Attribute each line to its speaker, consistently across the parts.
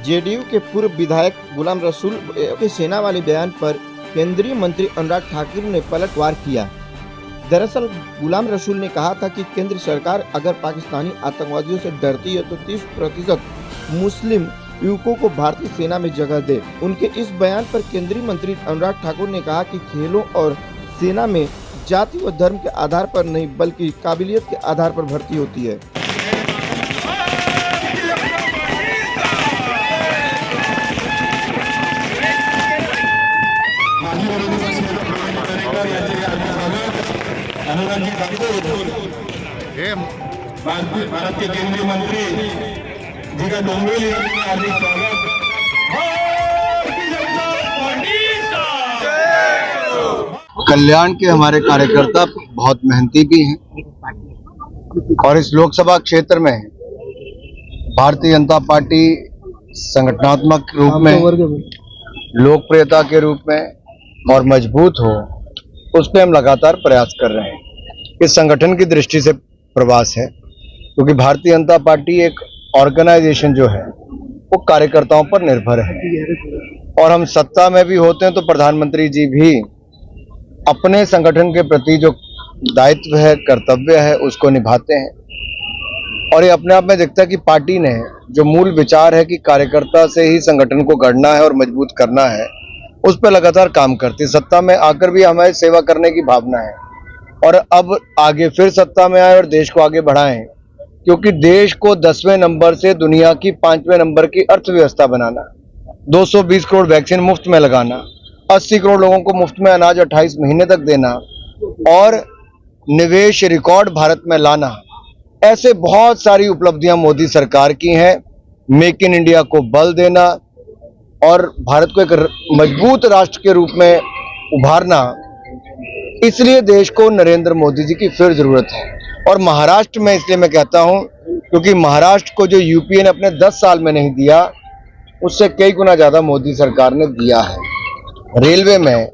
Speaker 1: JDU के पूर्व विधायक गुलाम रसूल के सेना वाले बयान पर केंद्रीय मंत्री अनुराग ठाकुर ने पलटवार किया। दरअसल गुलाम रसूल ने कहा था कि केंद्र सरकार अगर पाकिस्तानी आतंकवादियों से डरती है तो 30% मुस्लिम युवकों को भारतीय सेना में जगह दे। उनके इस बयान पर केंद्रीय मंत्री अनुराग ठाकुर ने कहा कि खेलों और सेना में जाति व धर्म के आधार पर नहीं बल्कि काबिलियत के आधार पर भर्ती होती है।
Speaker 2: भारत के केंद्रीय मंत्री जी का डोंबिवली में हार्दिक स्वागत।
Speaker 3: कल्याण के हमारे कार्यकर्ता बहुत मेहनती भी हैं और इस लोकसभा क्षेत्र में भारतीय जनता पार्टी संगठनात्मक रूप में, लोकप्रियता के रूप में और मजबूत हो, उस पर हम लगातार प्रयास कर रहे हैं। इस संगठन की दृष्टि से प्रवास है क्योंकि भारतीय जनता पार्टी एक ऑर्गेनाइजेशन जो है वो कार्यकर्ताओं पर निर्भर है और हम सत्ता में भी होते हैं तो प्रधानमंत्री जी भी अपने संगठन के प्रति जो दायित्व है, कर्तव्य है, उसको निभाते हैं। और ये अपने आप में दिखता है कि पार्टी ने जो मूल विचार है कि कार्यकर्ता से ही संगठन को गढ़ना है और मजबूत करना है, उस पर लगातार काम करती है। सत्ता में आकर भी हमारी सेवा करने की भावना है और अब आगे फिर सत्ता में आए और देश को आगे बढ़ाएं, क्योंकि देश को 10वें नंबर से दुनिया की 5वें नंबर की अर्थव्यवस्था बनाना, 220 करोड़ वैक्सीन मुफ्त में लगाना, 80 करोड़ लोगों को मुफ्त में अनाज 28 महीने तक देना और निवेश रिकॉर्ड भारत में लाना, ऐसे बहुत सारी उपलब्धियां मोदी सरकार की हैं। मेक इन इंडिया को बल देना और भारत को एक मजबूत राष्ट्र के रूप में उभारना, इसलिए देश को नरेंद्र मोदी जी की फिर जरूरत है। और महाराष्ट्र में इसलिए मैं कहता हूं क्योंकि महाराष्ट्र को जो यूपीए ने अपने 10 साल में नहीं दिया, उससे कई गुना ज्यादा मोदी सरकार ने दिया है। रेलवे में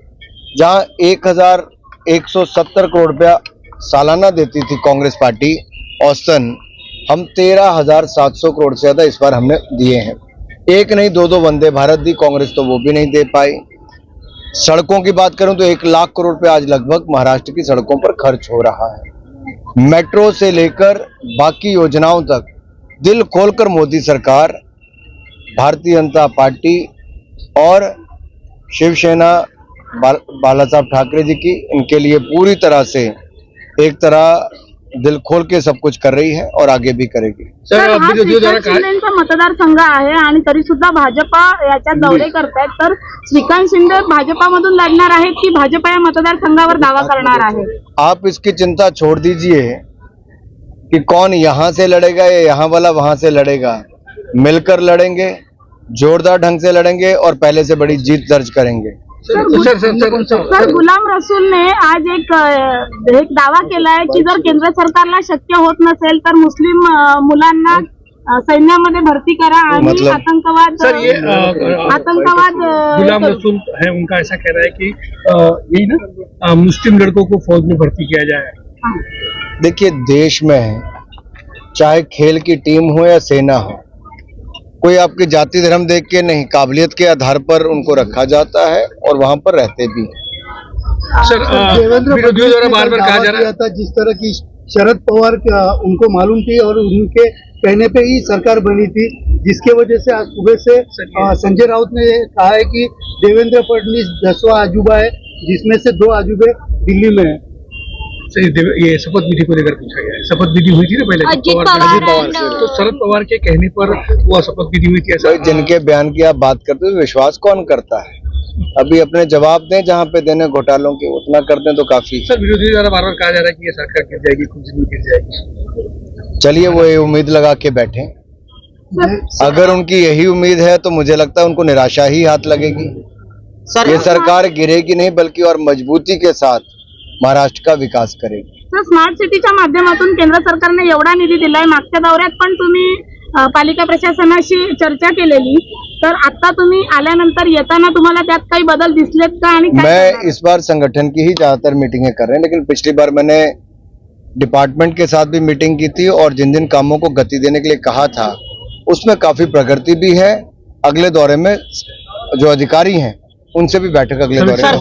Speaker 3: जहां 1170 करोड़ रुपया सालाना देती थी कांग्रेस पार्टी औसतन, हम 13,700 करोड़ से ज्यादा इस बार हमने दिए हैं। एक नहीं, दो वंदे भारत दी कांग्रेस, तो वो भी नहीं दे पाई। सड़कों की बात करूं तो 1 लाख करोड़ रुपया आज लगभग महाराष्ट्र की सड़कों पर खर्च हो रहा है। मेट्रो से लेकर बाकी योजनाओं तक दिल खोलकर मोदी सरकार, भारतीय जनता पार्टी और शिवसेना बाला साहब ठाकरे जी की, इनके लिए पूरी तरह से एक तरह दिल खोल के सब कुछ कर रही है और आगे भी करेगी।
Speaker 4: सर, हा श्रीकांत शिंदेचा मतदारसंघ आहे आणि तरी सुद्धा भाजपा याच्यात दौरे करतायत, तर श्रीकांत शिंदे भाजपामधून लढणार आहेत की भाजपा या मतदारसंघावर दावा करणार आहे?
Speaker 3: आप इसकी चिंता छोड़ दीजिए कि कौन यहां से लड़ेगा या यहां वाला वहां से लड़ेगा। मिलकर लड़ेंगे, जोरदार ढंग से लड़ेंगे और पहले से बड़ी जीत दर्ज करेंगे।
Speaker 4: सर, गुलाम रसूल ने आज एक दावा केला आहे की जर केंद्र सरकारला शक्य होत नसेल तर मुस्लिम मुलांना सैन्यामध्ये भरती करा आणि आतंकवाद
Speaker 5: गुलाम रसूल है, उनका ऐसा कहना है कि यही ना मुस्लिम लड़कों को फौज में भर्ती किया जाए।
Speaker 3: देखिए, देश में चाहे खेल की टीम हो या सेना हो, कोई आपकी जाति धर्म देख के नहीं, काबिलियत के आधार पर उनको रखा जाता है और वहां पर रहते भी।
Speaker 5: सर, विरोधियों द्वारा बार-बार कहा जा रहा था
Speaker 6: जिस तरह की शरद पवार उनको मालूम थी और उनके कहने पे ही सरकार बनी थी, जिसके वजह से आज सुबह से संजय राउत ने कहा है कि देवेंद्र फडणवीस 10वां अजूबा है, जिसमें से 2 अजूबे दिल्ली में है।
Speaker 5: ये शपथ विधि को लेकर पूछा गया है। शपथ विधि हुई थी ना पहले अजित पवार से, तो शरद पवार के कहने पर वो शपथ विधि हुई थी ऐसा?
Speaker 3: जिनके बयान की आप बात करते हो विश्वास कौन करता है? अभी अपने जवाब दें, जहां पे देने घोटालों के उतना कर दें तो काफी।
Speaker 5: सर, विरोधी द्वारा बार-बार कहा जा रहा है कि ये सरकार गिर जाएगी, कुछ दिन में गिर जाएगी।
Speaker 3: चलिए, वो ये उम्मीद लगा के बैठे। अगर उनकी यही उम्मीद है तो मुझे लगता है उनको निराशा ही हाथ लगेगी। ये सरकार गिरेगी नहीं बल्कि और मजबूती के साथ महाराष्ट्र का विकास करेगी।
Speaker 4: सर, स्मार्ट सिटीच्या माध्यमातून केंद्र सरकारने एवढा निधी दिलाय, मागच्या दौऱ्यात पण तुम्ही पालिका प्रशासनाशी चर्चा केलेली, तर आता तुम्ही आल्यानंतर येताना तुम्हाला त्यात काही बदल दिसलेत का? आणि
Speaker 3: मैं इस बार संगठन की ही ज्यादातर मीटिंगें कर रहे हैं, लेकिन पिछली बार मैंने डिपार्टमेंट के साथ भी मीटिंग की थी और जिन जिन कामों को गति देने के लिए कहा था उसमें काफी प्रगति भी है अगले दौरे में जो अधिकारी हैं उनसे भी बैठक अगले दौरे में